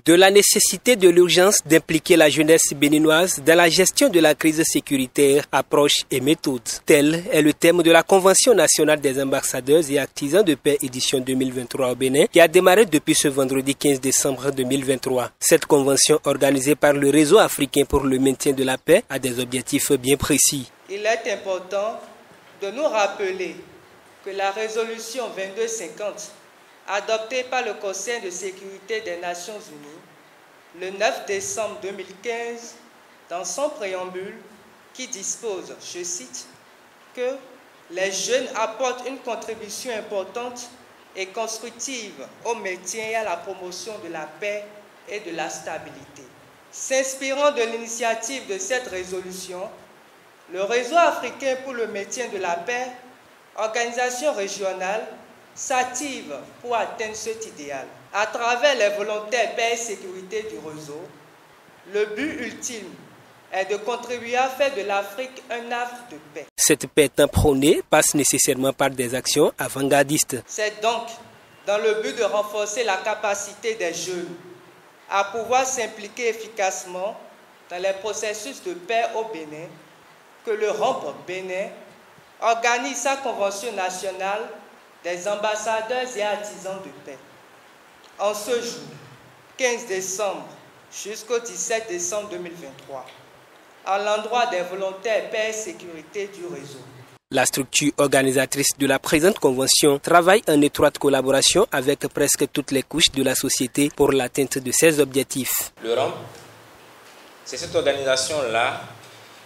De la nécessité de l'urgence d'impliquer la jeunesse béninoise dans la gestion de la crise sécuritaire, approche et méthode. Tel est le thème de la Convention nationale des ambassadeurs et artisans de paix édition 2023 au Bénin qui a démarré depuis ce vendredi 15 décembre 2023. Cette convention organisée par le Réseau africain pour le maintien de la paix a des objectifs bien précis. Il est important de nous rappeler que la résolution 2250 adoptée par le Conseil de sécurité des Nations Unies le 9 décembre 2015 dans son préambule qui dispose, je cite, que les jeunes apportent une contribution importante et constructive au maintien et à la promotion de la paix et de la stabilité. S'inspirant de l'initiative de cette résolution, le Réseau africain pour le maintien de la paix, organisation régionale, s'active pour atteindre cet idéal. À travers les volontaires paix et sécurité du réseau, le but ultime est de contribuer à faire de l'Afrique un havre de paix. Cette paix tant prônée passe nécessairement par des actions avant-gardistes. C'est donc dans le but de renforcer la capacité des jeunes à pouvoir s'impliquer efficacement dans les processus de paix au Bénin que le RAMP Bénin organise sa convention nationale des ambassadeurs et artisans de paix. En ce jour, 15 décembre jusqu'au 17 décembre 2023, à l'endroit des volontaires paix et sécurité du réseau. La structure organisatrice de la présente convention travaille en étroite collaboration avec presque toutes les couches de la société pour l'atteinte de ses objectifs. Le RAMP, c'est cette organisation-là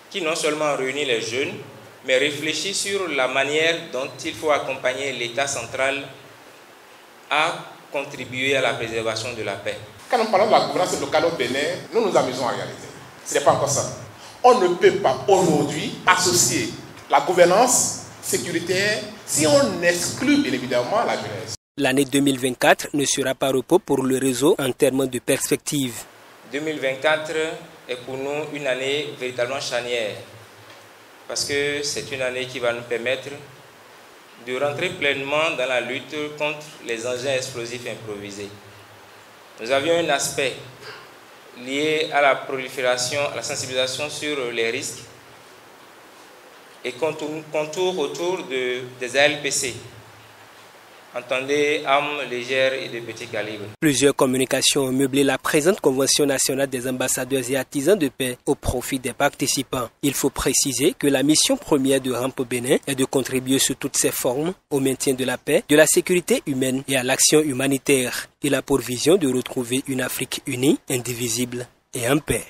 qui non seulement réunit les jeunes, mais réfléchit sur la manière dont il faut accompagner l'État central à contribuer à la préservation de la paix. Quand nous parlons de la gouvernance locale au Bénin, nous nous amusons en réalité. Ce n'est pas encore ça. On ne peut pas aujourd'hui associer la gouvernance sécuritaire si on exclut bien évidemment la jeunesse. L'année 2024 ne sera pas repos pour le réseau en termes de perspective. 2024 est pour nous une année véritablement charnière. Parce que c'est une année qui va nous permettre de rentrer pleinement dans la lutte contre les engins explosifs improvisés. Nous avions un aspect lié à la prolifération, à la sensibilisation sur les risques et contour autour des ALPC. Entendez, armes légères et de petit calibre. Plusieurs communications ont meublé la présente Convention nationale des ambassadeurs et artisans de paix au profit des participants. Il faut préciser que la mission première de RAMP Bénin est de contribuer sous toutes ses formes au maintien de la paix, de la sécurité humaine et à l'action humanitaire. Il a pour vision de retrouver une Afrique unie, indivisible et en paix.